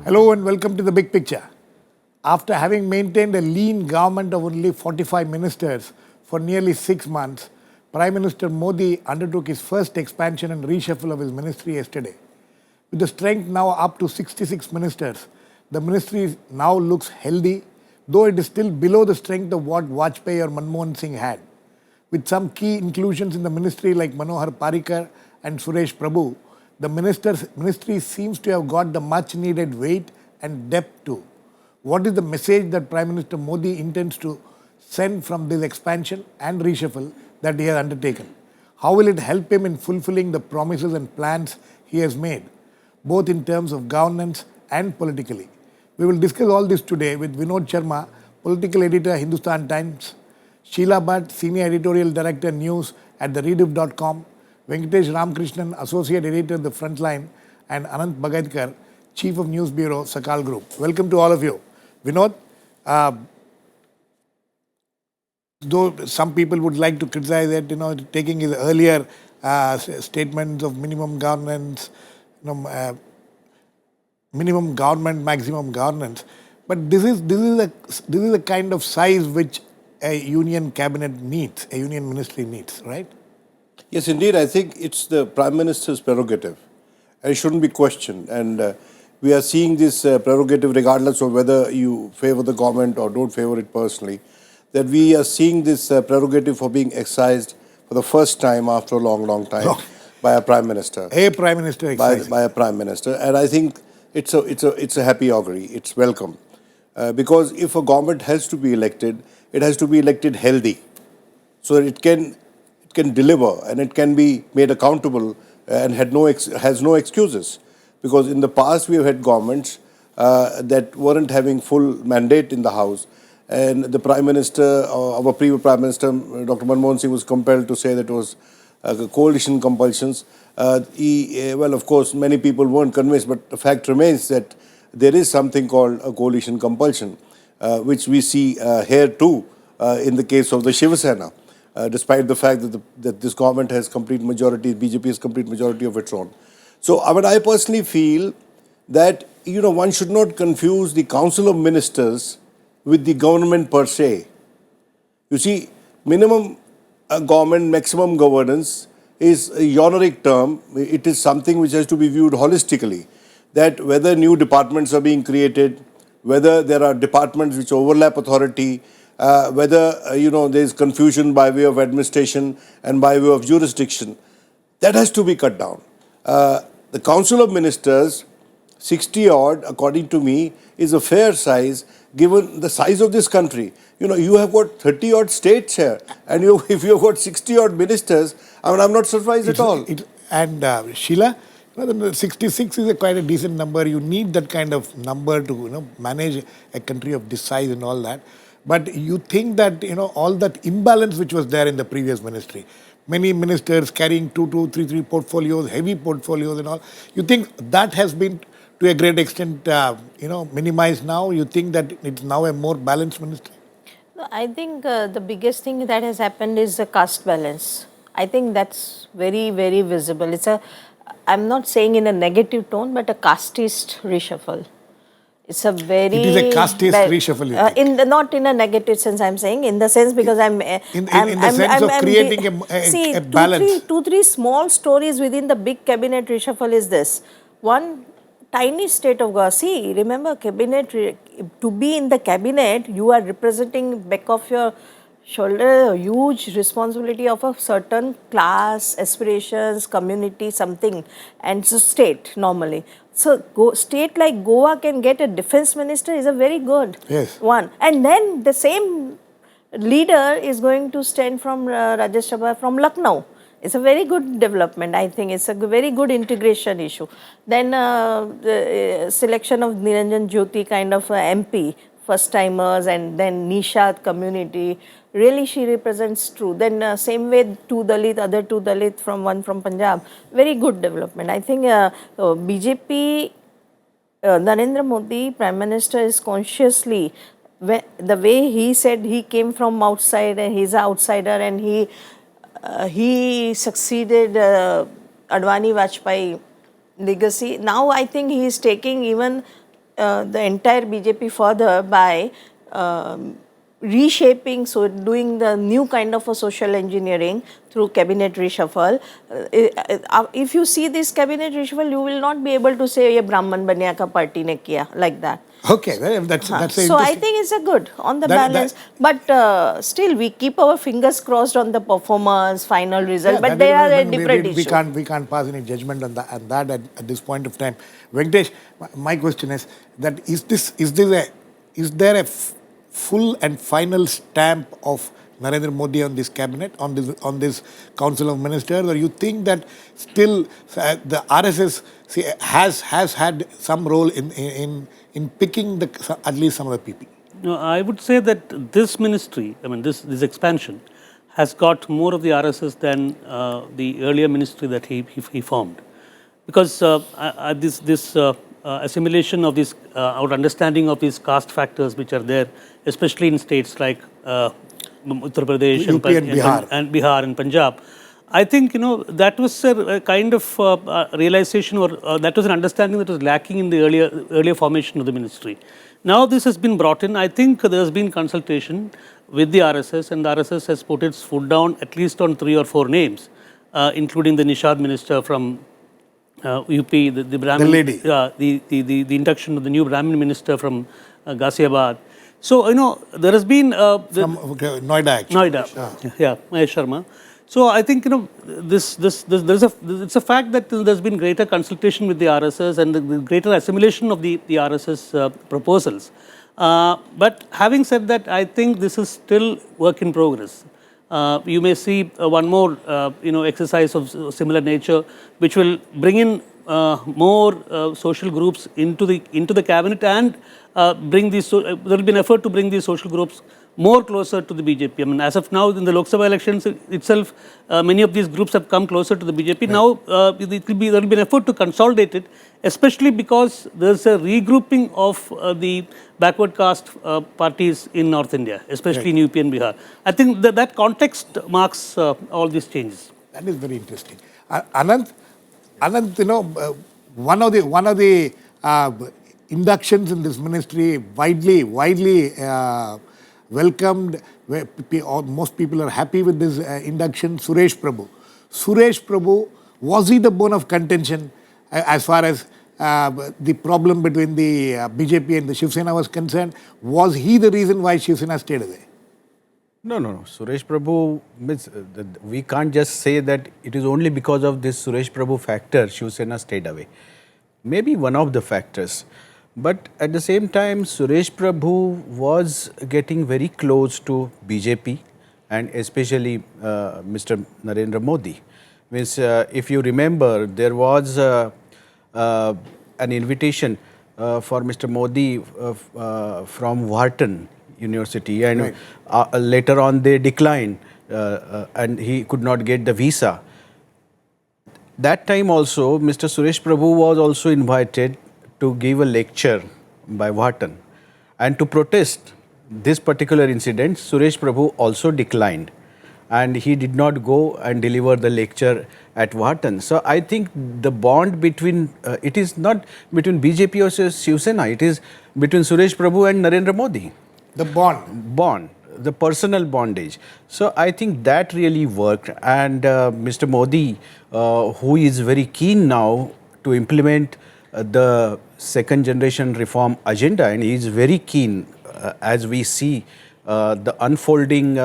Hello and welcome to the big picture. After having maintained a lean government of only 45 ministers for nearly 6 months, Prime Minister Modi undertook his first expansion and reshuffle of his ministry yesterday. With the strength now up to 66 ministers, the ministry now looks healthy, though it is still below the strength of what Vajpayee or Manmohan Singh had. With some key inclusions in the ministry like Manohar Parrikar and Suresh Prabhu, the ministry seems to have got the much needed weight and depth too. What is the message that Prime Minister Modi intends to send from this expansion and reshuffle that he has undertaken? How will it help him in fulfilling the promises and plans he has made, both in terms of governance and politically? We will discuss all this today with Vinod Sharma, political editor, Hindustan Times, Sheela Bhatt, senior editorial director, news at thereadiff.com, Venkitesh Ramakrishnan, associate editor, the Frontline, and Anant Bagaitkar, chief of news bureau, Sakaal Group. Welcome to all of you. Vinod, though some people would like to criticize that, taking his earlier statements of minimum governance, minimum government, maximum governance, but this is a kind of size which a union cabinet needs, a union ministry needs, right? Yes, indeed. I think it's the Prime Minister's prerogative. It shouldn't be questioned. And we are seeing this prerogative regardless of whether you favor the government or don't favor it personally, that we are seeing this prerogative for being exercised for the first time after a long, long time by a Prime Minister. A Prime Minister exercising. By a Prime Minister. And I think it's a happy augury. It's welcome. Because if a government has to be elected, it has to be elected healthy, so that it can deliver and it can be made accountable and has no excuses. Because in the past we have had governments that weren't having full mandate in the House, and the Prime Minister, our previous Prime Minister, Dr. Manmohan Singh, was compelled to say that it was coalition compulsions. Well, of course, many people weren't convinced, but the fact remains that there is something called a coalition compulsion, which we see here too in the case of the Shiva Sena. Despite the fact that this government has complete majority, BJP has complete majority of its own. So, I personally feel that, one should not confuse the Council of Ministers with the government per se. You see, minimum government, maximum governance is a honorific term. It is something which has to be viewed holistically. That whether new departments are being created, whether there are departments which overlap authority, whether there is confusion by way of administration and by way of jurisdiction, that has to be cut down. The Council of Ministers, 60 odd, according to me, is a fair size given the size of this country. You have got 30 odd states here, and if you have got 60 odd ministers, I'm not surprised at all. Sheela, 66 is quite a decent number. You need that kind of number to manage a country of this size and all that. But you think that all that imbalance which was there in the previous ministry, many ministers carrying two, three portfolios, heavy portfolios and all, you think that has been to a great extent minimized now? You think that it's now a more balanced ministry? No, I think the biggest thing that has happened is the caste balance. I think that's very, very visible. I'm not saying in a negative tone, but a casteist reshuffle. It's a very... It is a casteist reshuffle, you think? Not in a negative sense, I'm saying, in the sense because In the sense of creating a balance. Two, three small stories within the big cabinet reshuffle is this. One, tiny state of Goa. See, remember, to be in the cabinet, you are representing back of your shoulder a huge responsibility of a certain class, aspirations, community, something, and so state normally. So, state like Goa can get a defense minister is a very good one. And then the same leader is going to stand from Rajya Sabha from Lucknow. It's a very good development, I think. It's a very good integration issue. Then the selection of Niranjan Jyoti kind of MP, first timers, and then Nishat community. Really, she represents true. Then same way, two Dalit, other two Dalit, one from Punjab. Very good development. I think BJP, Narendra Modi, Prime Minister, is consciously, the way he said he came from outside and he's an outsider, and he succeeded Advani Vajpayee legacy. Now I think he is taking even the entire BJP further by reshaping, so doing the new kind of a social engineering through cabinet reshuffle. If you see this cabinet reshuffle, you will not be able to say, "Ye Brahman Banya ka party ne kiya," like that. Okay, that's So I interesting. think it's a good on the That- balance, but still we keep our fingers crossed on the performance, final result. Yeah, but that they is- are a but different we issue. we can't pass any judgment on that at this point of time. Venkatesh, my question is that is there a full and final stamp of Narendra Modi on this cabinet, on this Council of Ministers, or you think that still the RSS has had some role in picking at least some of the people? No, I would say that this ministry, I mean, this expansion, has got more of the RSS than the earlier ministry that he formed, because this assimilation of this, our understanding of these caste factors which are there, especially in states like Uttar Pradesh UP and Bihar. and Bihar and Punjab. I think, that was a kind of realization, or that was an understanding that was lacking in the earlier formation of the ministry. Now this has been brought in. I think there has been consultation with the RSS, and the RSS has put its foot down at least on 3 or 4 names, including the Nishad minister from UP, the Brahmin, The lady. the induction of the new Brahmin minister from Ghaziabad. So, there has been From Noida, actually. Noida, yeah, Mahesh Sharma. So I think it's a fact that there's been greater consultation with the RSS and the greater assimilation of the RSS proposals. But having said that, I think this is still work in progress. You may see one more exercise of similar nature, which will bring in more social groups into the cabinet and bring these. There will be an effort to bring these social groups more closer to the BJP. I mean, as of now, in the Lok Sabha elections itself, many of these groups have come closer to the BJP. Right. Now, there will be an effort to consolidate it, especially because there's a regrouping of the backward caste parties in North India, especially in UP and Bihar. I think that context marks all these changes. That is very interesting. Anant, one of the inductions in this ministry widely welcomed, where most people are happy with this induction, Suresh Prabhu. Suresh Prabhu, was he the bone of contention as far as the problem between the BJP and the Shiv Sena was concerned? Was he the reason why Shiv Sena stayed away? No. Suresh Prabhu, we can't just say that it is only because of this Suresh Prabhu factor Shiv Sena stayed away. Maybe one of the factors. But at the same time, Suresh Prabhu was getting very close to BJP and especially Mr. Narendra Modi. Means, if you remember, there was an invitation for Mr. Modi from Wharton University, and right. Later on they declined and he could not get the visa. That time also, Mr. Suresh Prabhu was also invited to give a lecture by Wharton, and to protest this particular incident, Suresh Prabhu also declined, and he did not go and deliver the lecture at Wharton. So I think the bond between, it is not between BJP or Shiv Sena, it is between Suresh Prabhu and Narendra Modi. The bond. The personal bondage. So I think that really worked, and Mr. Modi, who is very keen now to implement the second generation reform agenda, and he is very keen as we see the unfolding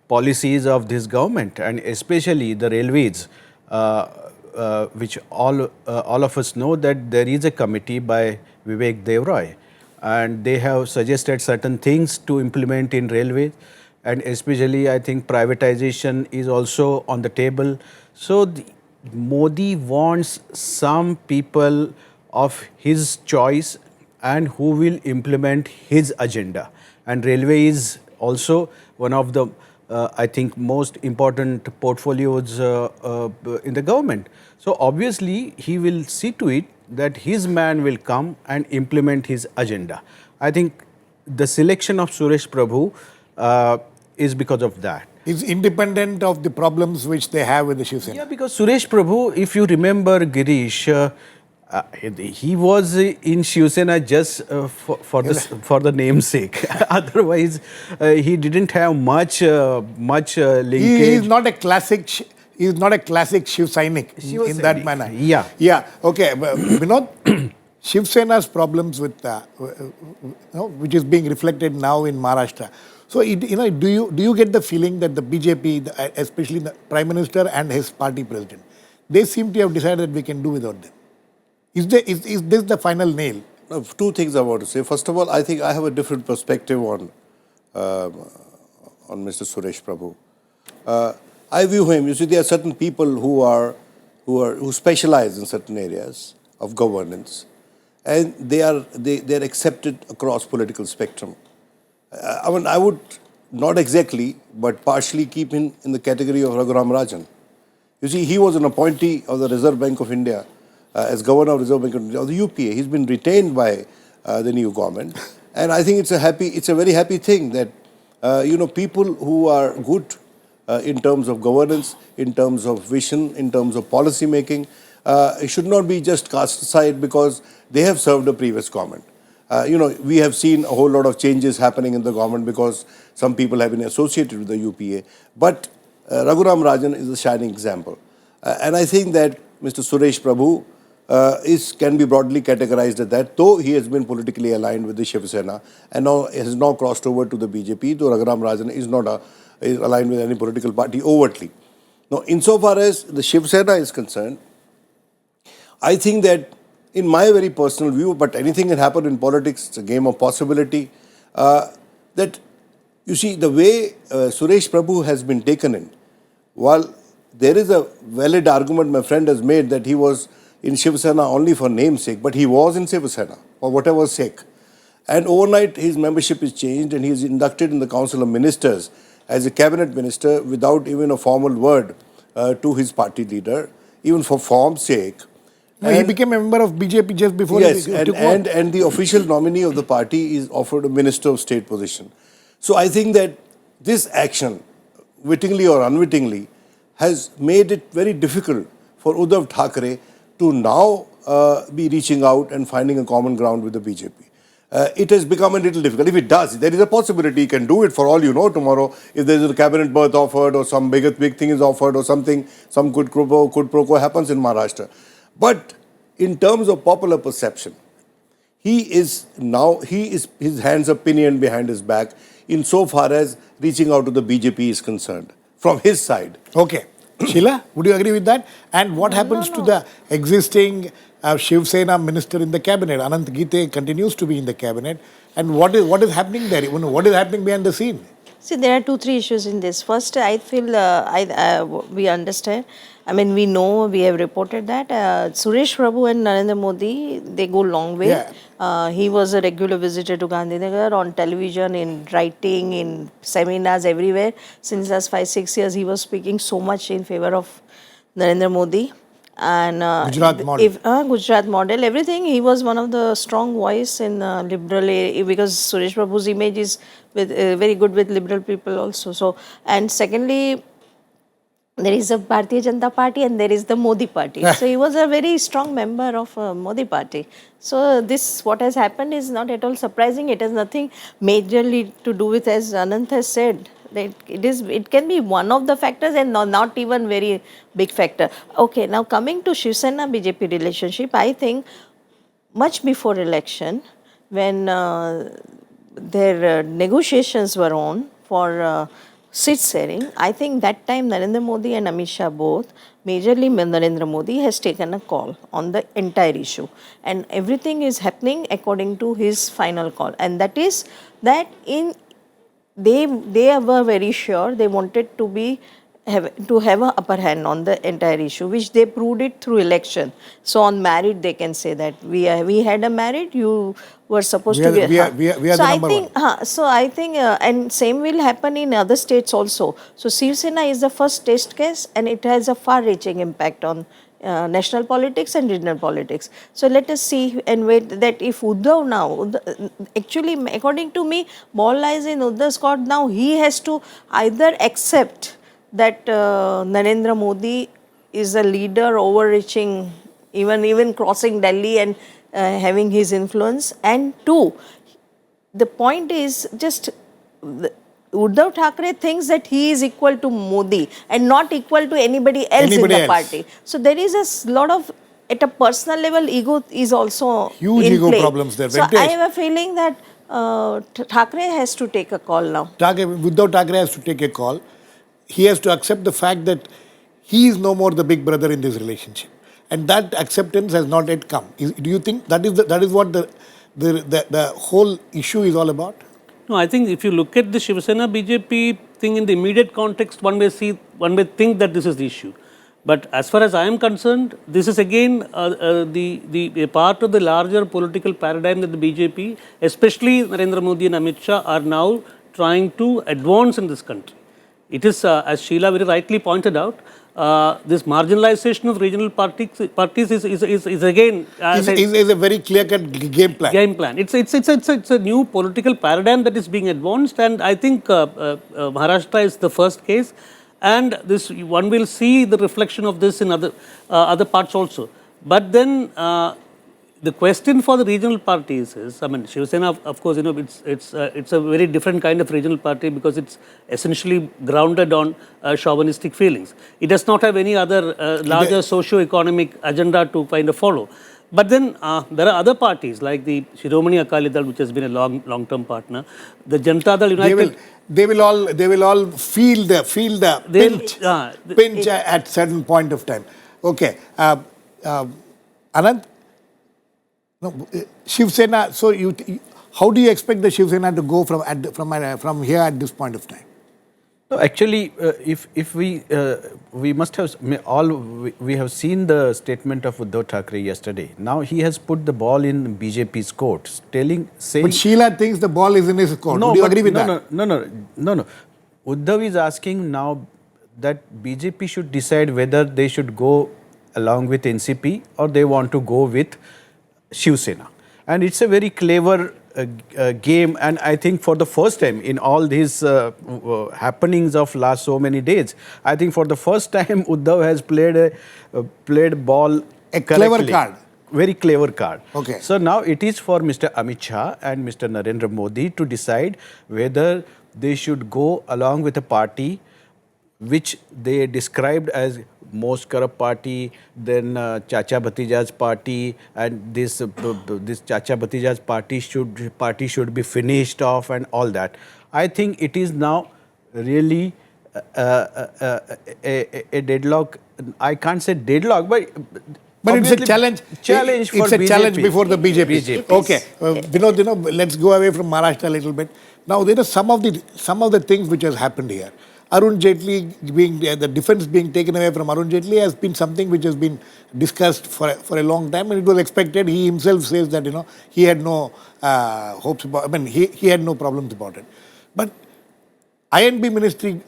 policies of this government, and especially the railways, which all of us know that there is a committee by Vivek Devroy, and they have suggested certain things to implement in railways, and especially I think privatization is also on the table. So Modi wants some people of his choice and who will implement his agenda, and railway is also one of the I think most important portfolios in the government. So obviously he will see to it that his man will come and implement his agenda. I think the selection of Suresh Prabhu is because of that. Is independent of the problems which they have with the Shiv Sena. Yeah, because Suresh Prabhu, if you remember, Girish, he was in Shiv Sena just for the namesake. Otherwise, he didn't have much linkage. He is not a classic. He is not a classic Shiv Sainik in that Sainik, manner. yeah. Yeah. Okay. Vinod, Shiv Sena's problems with, which is being reflected now in Maharashtra. So, do you get the feeling that the BJP, especially the Prime Minister and his party president, they seem to have decided that we can do without them? Is this the final nail? Now, two things I want to say. First of all, I think I have a different perspective on Mr. Suresh Prabhu. I view him. You see, there are certain people who specialize in certain areas of governance, and they are accepted across political spectrum. I mean, I would not exactly, but partially keep him in the category of Raghuram Rajan. You see, he was an appointee of the Reserve Bank of India as Governor of Reserve Bank of India, of the UPA. He's been retained by the new government, and I think it's a very happy thing that people who are good in terms of governance, in terms of vision, in terms of policy making, should not be just cast aside because they have served a previous government. We have seen a whole lot of changes happening in the government because some people have been associated with the UPA. But Raghuram Rajan is a shining example. And I think that Mr. Suresh Prabhu can be broadly categorized as that, though he has been politically aligned with the Shiv Sena and has now crossed over to the BJP, though Raghuram Rajan is not aligned with any political party overtly. Now, insofar as the Shiv Sena is concerned, I think that in my very personal view, but anything can happen in politics, it's a game of possibility, that you see the way Suresh Prabhu has been taken in, while there is a valid argument my friend has made that he was in Shiv Sena only for namesake, but he was in Shiv Sena for whatever sake. And overnight his membership is changed and he is inducted in the Council of Ministers as a cabinet minister without even a formal word to his party leader, even for form's sake. No, he became a member of BJP just before he took over. And the official nominee of the party is offered a Minister of State position. So I think that this action, wittingly or unwittingly, has made it very difficult for Uddhav Thackeray to now be reaching out and finding a common ground with the BJP. It has become a little difficult. If it does, there is a possibility he can do it for all you know tomorrow. If there is a cabinet berth offered or some big thing is offered or something, some quid pro quo happens in Maharashtra. But in terms of popular perception, his hands are pinioned behind his back insofar as reaching out to the BJP is concerned, from his side. Okay. Sheela, would you agree with that? And what happens to the existing Shiv Sena minister in the cabinet? Anant Gite continues to be in the cabinet. And what is happening there? What is happening behind the scene? See, there are 2-3 issues in this. First, I feel we understand. I mean, we know, we have reported that Suresh Prabhu and Narendra Modi, they go long way. Yeah. He was a regular visitor to Gandhinagar on television, in writing, in seminars, everywhere. Since last 5-6 years, he was speaking so much in favor of Narendra Modi. And Gujarat model. Gujarat model, everything. He was one of the strong voice in liberal area, because Suresh Prabhu's image is very good with liberal people also. So, and secondly, there is a Bharatiya Janata Party and there is the Modi Party. So he was a very strong member of Modi Party. So this, what has happened is not at all surprising. It has nothing majorly to do with, as Anant has said, that it can be one of the factors and not even very big factor. Okay, now coming to Shiv Sena BJP relationship, I think much before election, when their negotiations were on for seat sharing, I think that time Narendra Modi and Amit Shah both, majorly Narendra Modi has taken a call on the entire issue, and everything is happening according to his final call, and that is that they were very sure they wanted to have an upper hand on the entire issue, which they proved it through election. So on merit, they can say that we had a merit, you were supposed to be. We are the number one. So I think, and same will happen in other states also. So Shiv Sena is the first test case, and it has a far-reaching impact on national politics and regional politics. So let us see and wait that if Uddhav now, actually according to me, ball lies in Uddhav's court now. He has to either accept that Narendra Modi is a leader overreaching even crossing Delhi and having his influence. And two, the point is just Uddhav Thackeray thinks that he is equal to Modi and not equal to anybody else in the party. So there is lot of, at a personal level, ego is also huge in ego play. problems there. So Venkatesh, I have a feeling that Thackeray has to take a call now. Uddhav Thackeray has to take a call. He has to accept the fact that he is no more the big brother in this relationship. And that acceptance has not yet come. Do you think that is what the whole issue is all about? No, I think if you look at the Shiv Sena BJP thing in the immediate context, one may think that this is the issue. But as far as I am concerned, this is again a part of the larger political paradigm that the BJP, especially Narendra Modi and Amit Shah, are now trying to advance in this country. It is, as Sheela very rightly pointed out, this marginalization of regional parties is again is a very clear-cut game plan. It's a new political paradigm that is being advanced, and I think Maharashtra is the first case, and this one will see the reflection of this in other parts also. But then the question for the regional parties is, I mean, Shiv Sena, of course, it's a very different kind of regional party because it's essentially grounded on chauvinistic feelings. It does not have any other larger socio-economic agenda to kind of follow. But then there are other parties like the Shiromani Akali Dal, which has been a long-term partner. The Janata Dal United. They will all feel the pinch at certain point of time. Okay, Anant. No, Shiv Sena. So how do you expect the Shiv Sena to go from here at this point of time? No, actually, if we must have we have seen the statement of Uddhav Thackeray yesterday. Now he has put the ball in BJP's court, saying. But Sheela thinks the ball is in his court. No, do you agree with that? No. Uddhav is asking now that BJP should decide whether they should go along with NCP or they want to go with Shiv Sena. And it's a very clever game, and I think for the first time in all these happenings of last so many days, I think for the first time Uddhav has played ball a correctly. Clever card. Very clever card. Okay. So now it is for Mr. Amit Shah and Mr. Narendra Modi to decide whether they should go along with a party which they described as most corrupt party, then Chacha Bhatija's party, and this Chacha Bhatija's party should be finished off and all that. I think it is now really a deadlock. I can't say deadlock, but it's a challenge. Challenge for it's a BJP. Challenge before the BJP. Okay, Vinod, let's go away from Maharashtra a little bit. Now there are some of the things which has happened here. Arun Jaitley the defense being taken away from Arun Jaitley has been something which has been discussed for a long time, and it was expected. He himself says that he had no hopes about. I mean, he had no problems about it. But INB ministry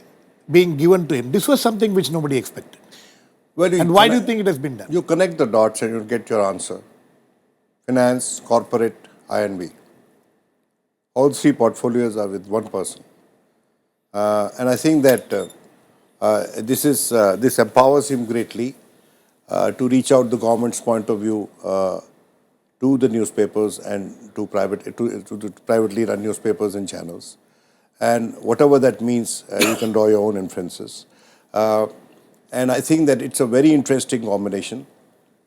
being given to him, this was something which nobody expected. And why do you think it has been done? You connect the dots and you'll get your answer. Finance, corporate, INB. All three portfolios are with one person. And I think that this empowers him greatly to reach out the government's point of view to the newspapers and to the privately run newspapers and channels. And whatever that means, you can draw your own inferences. And I think that it's a very interesting combination.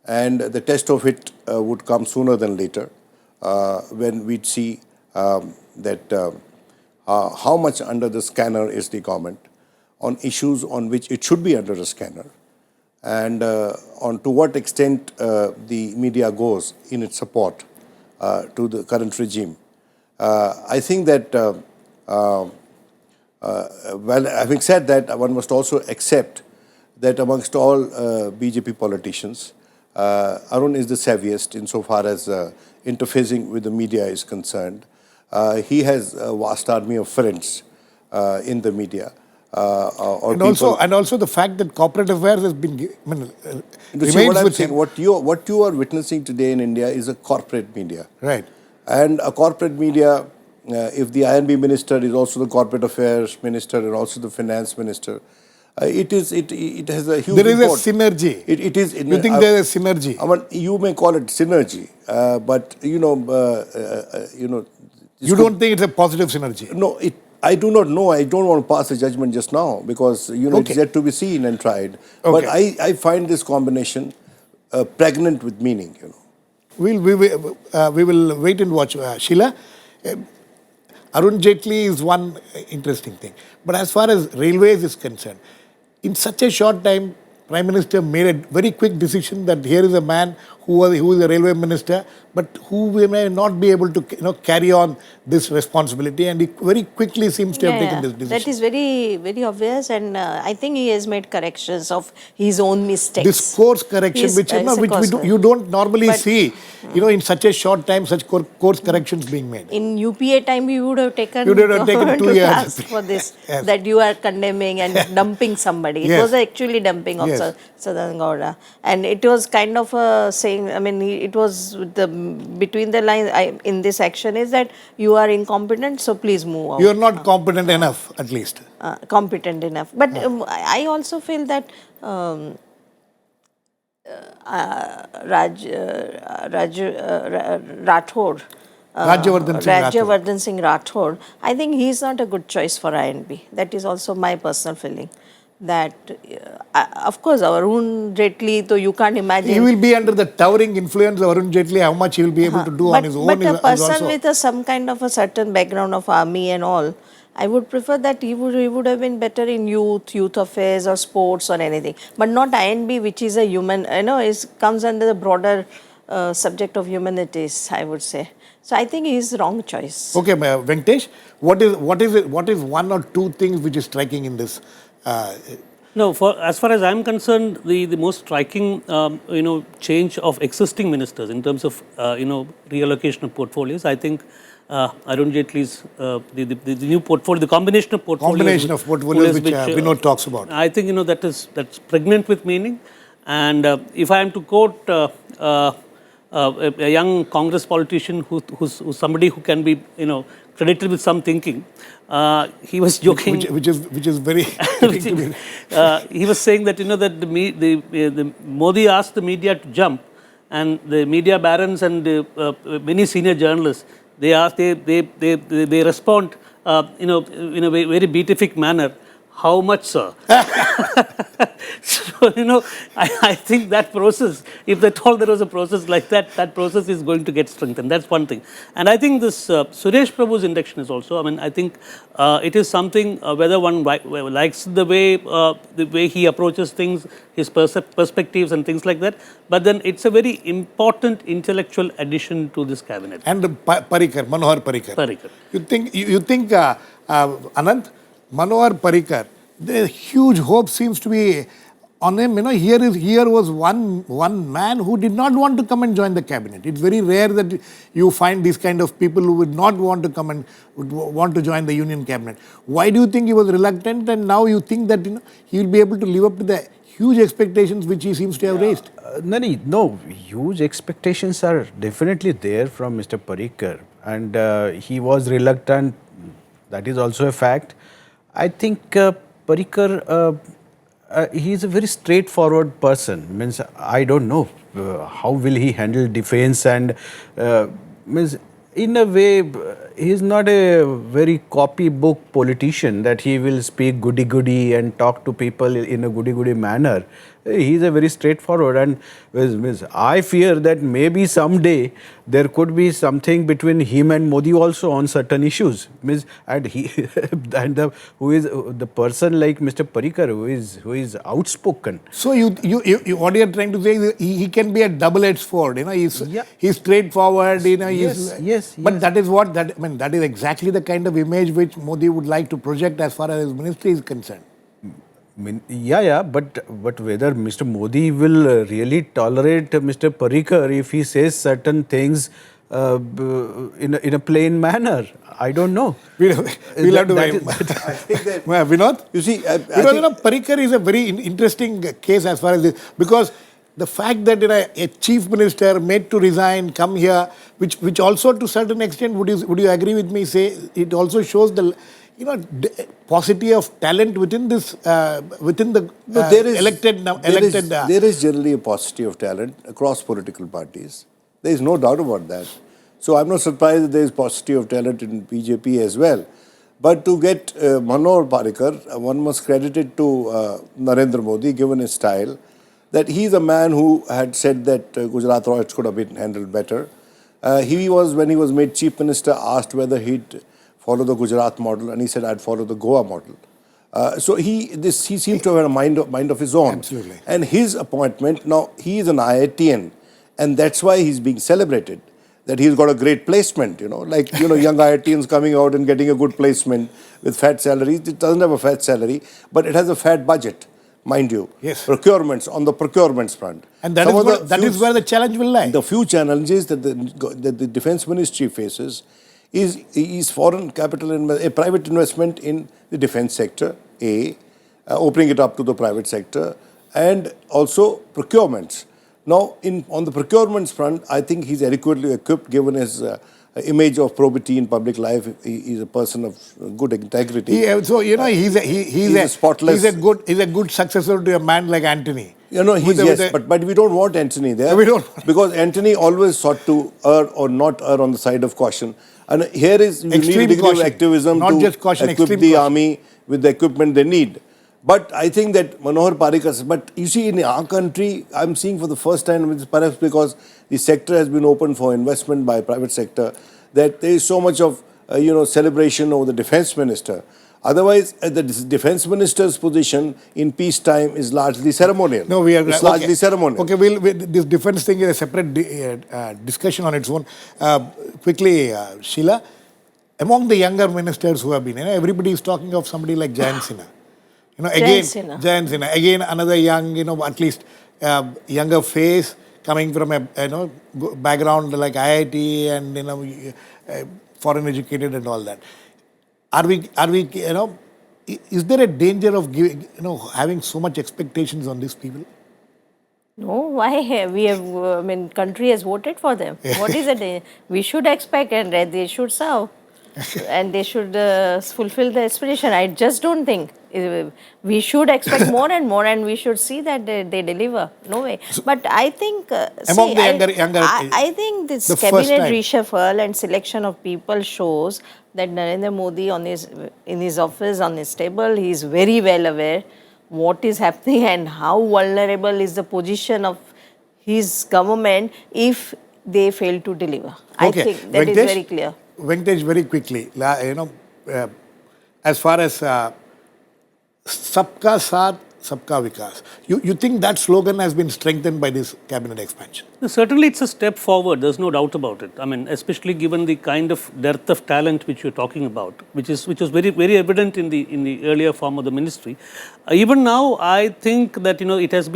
And the test of it would come sooner than later when we'd see that how much under the scanner is the government on issues on which it should be under a scanner, and on to what extent the media goes in its support to the current regime. I think that, well, having said that, one must also accept that amongst all BJP politicians, Arun is the savviest insofar as interfacing with the media is concerned. He has a vast army of friends in the media. And also the fact that corporate affairs has been remains with him. What you are witnessing today in India is a corporate media. Right. And a corporate media, if the INB minister is also the corporate affairs minister and also the finance minister, It has a huge. There is a import. synergy. It is. You think there is a synergy? I mean, you may call it synergy, but You don't think it's a positive synergy? No, I do not know. I don't want to pass a judgment just now because Okay. it's yet to be seen and tried. Okay. But I find this combination pregnant with meaning. We will wait and watch. Sheela, Arun Jaitley is one interesting thing. But as far as railways is concerned, in such a short time, Prime Minister made a very quick decision that here is a man who is a railway minister, but who may not be able to carry on this responsibility, and he very quickly seems to have taken this decision. That is very, very obvious, and I think he has made corrections of his own mistakes. This course correction, which you don't normally see, in such a short time, such course corrections being made. In UPA time, we would have taken, 2 years task for this, yes. that you are condemning and dumping somebody. It Yes. was actually dumping of Yes. Sadan Gowda. And it was kind of a saying, I mean, it was between the lines in this action is that you are incompetent, so please move out. You are not competent enough, at least. Competent enough. But I also feel that Rathod, Rajyavardhan Singh Rathod, I think he is not a good choice for INB. That is also my personal feeling. That, of course, Arun Jaitley, so you can't imagine. He will be under the towering influence of Arun Jaitley. How much he will be able to do on his own But a is person also... with some kind of a certain background of army and all, I would prefer that he would have been better in youth affairs or sports or anything. But not INB, which is a human, comes under the broader subject of humanities, I would say. So I think he is the wrong choice. Okay, Venkatesh, what is one or two things which is striking in this? No, as far as I'm concerned, the most striking change of existing ministers in terms of reallocation of portfolios, I think Arun Jaitley's the new portfolio, the combination of portfolios, which Vinod talks about. I think that's pregnant with meaning. And if I am to quote a young Congress politician who's somebody who can be credited with some thinking, he was joking, which is very. he was saying that that the Modi asked the media to jump, and the media barons and many senior journalists they respond in a very beatific manner. How much, sir? So, I think that process, if at all there was a process like that, that process is going to get strengthened. That's one thing. And I think this Suresh Prabhu's induction is also, I think it is something, whether one likes the way he approaches things, his perspectives and things like that, but then it's a very important intellectual addition to this cabinet. And Manohar Parrikar. You think Anant, Manohar Parrikar, the huge hope seems to be on him. Here was one man who did not want to come and join the cabinet. It's very rare that you find these kind of people who would not want to come and would want to join the union cabinet. Why do you think he was reluctant, and now you think that he will be able to live up to the huge expectations which he seems to have raised? No, huge expectations are definitely there from Mr. Parrikar, and he was reluctant. That is also a fact. I think Parrikar, he is a very straightforward person. Means I don't know how will he handle defense, and means in a way he is not a very copybook politician that he will speak goody and talk to people in a goody manner. He is a very straightforward, and means I fear that maybe someday there could be something between him and Modi also on certain issues. Means and who is the person like Mr. Parrikar who is outspoken. So you what you are trying to say is he can be a double-edged sword. He's straightforward. Yes. But that is what that is exactly the kind of image which Modi would like to project as far as his ministry is concerned. But whether Mr. Modi will really tolerate Mr. Parrikar if he says certain things in a plain manner, I don't know. We'll have to wait. Vinod? You see, Parrikar is a very interesting case as far as this, because the fact that a chief minister made to resign, come here, which also to certain extent, would you agree with me, say, it also shows paucity of talent within this, within the No, there is generally a paucity of talent across political parties. There is no doubt about that. So I'm not surprised that there is paucity of talent in BJP as well. But to get Manohar Parrikar, one must credit it to Narendra Modi, given his style, that he's a man who had said that Gujarat riots could have been handled better. He was, when he was made chief minister, asked whether he'd follow the Gujarat model, and he said, I'd follow the Goa model. So he seems to have a mind of his own. Absolutely. And his appointment, now he is an IITian, and that's why he's being celebrated, that he's got a great placement, like, young IITians coming out and getting a good placement with fat salaries. It doesn't have a fat salary, but it has a fat budget, mind you. Yes. Procurements, on the procurements front. And that is where the challenge will lie. The few challenges that the defense ministry faces is foreign capital, a private investment in the defense sector, opening it up to the private sector, and also procurements. Now, on the procurements front, I think he's adequately equipped given his image of probity in public life. He's a person of good integrity. He's a spotless. He's a good successor to a man like Anthony. But we don't want Anthony there. We don't. Because Anthony always sought to err or not err on the side of caution. And here is you need a degree caution, of activism not to just caution, equip the army with the equipment they need. But I think that Manohar Parrikar, but you see in our country, I'm seeing for the first time, perhaps because the sector has been open for investment by private sector, that there is so much of, celebration over the defense minister. Otherwise, the defense minister's position in peacetime is largely ceremonial. No, it's largely ceremonial. Okay, this defense thing is a separate discussion on its own. Quickly, Sheela, among the younger ministers who have been, everybody is talking of somebody like Jayant Sinha. Jayant Sinha, again another young, at least younger face coming from a background like IIT and foreign educated and all that. Are we is there a danger of having so much expectations on these people? No, why? We have, country has voted for them. What is it? We should expect and they should serve. And they should fulfill the aspiration. I just don't think. We should expect more and more, and we should see that they deliver. No way. But I think, among the younger, I think this cabinet reshuffle and selection of people shows that Narendra Modi in his office, on his table, he is very well aware what is happening and how vulnerable is the position of his government if they fail to deliver. I think that is very clear. Venkatesh, very quickly, as far as Sabka Saath, Sabka Vikas, you think that slogan has been strengthened by this cabinet expansion? Certainly, it's a step forward. There's no doubt about it. I mean, especially given the kind of dearth of talent which you're talking about, which was very, very evident in the earlier form of the ministry. Even now, I think that it has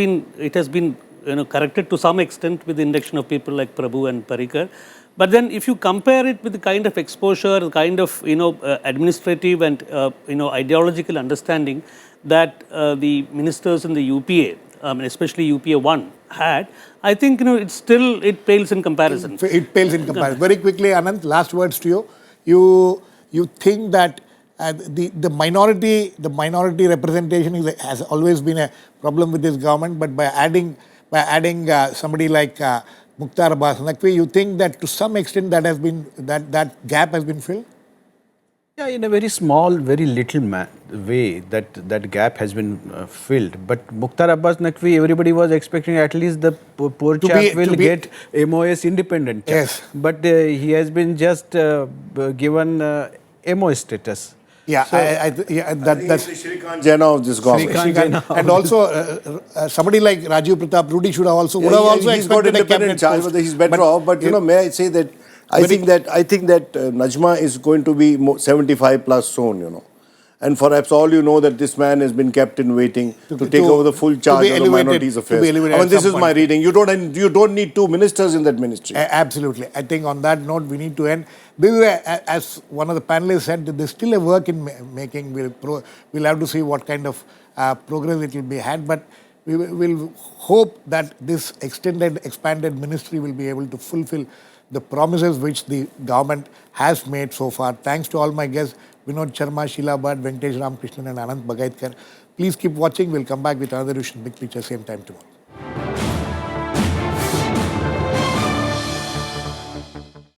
been corrected to some extent with the induction of people like Prabhu and Parrikar. But then if you compare it with the kind of exposure, the kind of, administrative and, ideological understanding that the ministers in the UPA, especially UPA 1 had, I think, it pales in comparison. It pales in comparison. Very quickly, Anant, last words to you. You think that the minority representation has always been a problem with this government, but by adding somebody like Mukhtar Abbas Naqvi, you think that to some extent that gap has been filled? Yeah, in a very small, very little way that gap has been filled. But Mukhtar Abbas Naqvi, everybody was expecting at least the poor chap will get MOS independent. Yes. But he has been just given MO status. Yeah, so, that's the Shrikant Jana of this government. And also, somebody like Rajiv Pratap Rudy would have also he's got independent charge, whether he's better off. But may I say that I think that Najma is going to be 75 plus soon. And perhaps all that this man has been kept in waiting to take over the full charge of the minorities affairs. This is my reading. You don't need two ministers in that ministry. Absolutely. I think on that note, we need to end. As one of the panelists said, there's still a work in making. We'll have to see what kind of progress it will be had. But we will hope that this expanded ministry will be able to fulfill the promises which the government has made so far. Thanks to all my guests. Vinod Sharma, Sheela Bhatt, Venkatesh, Ramakrishnan and Anant Bagaitkar. Please keep watching. We'll come back with another edition Big Picture same time tomorrow.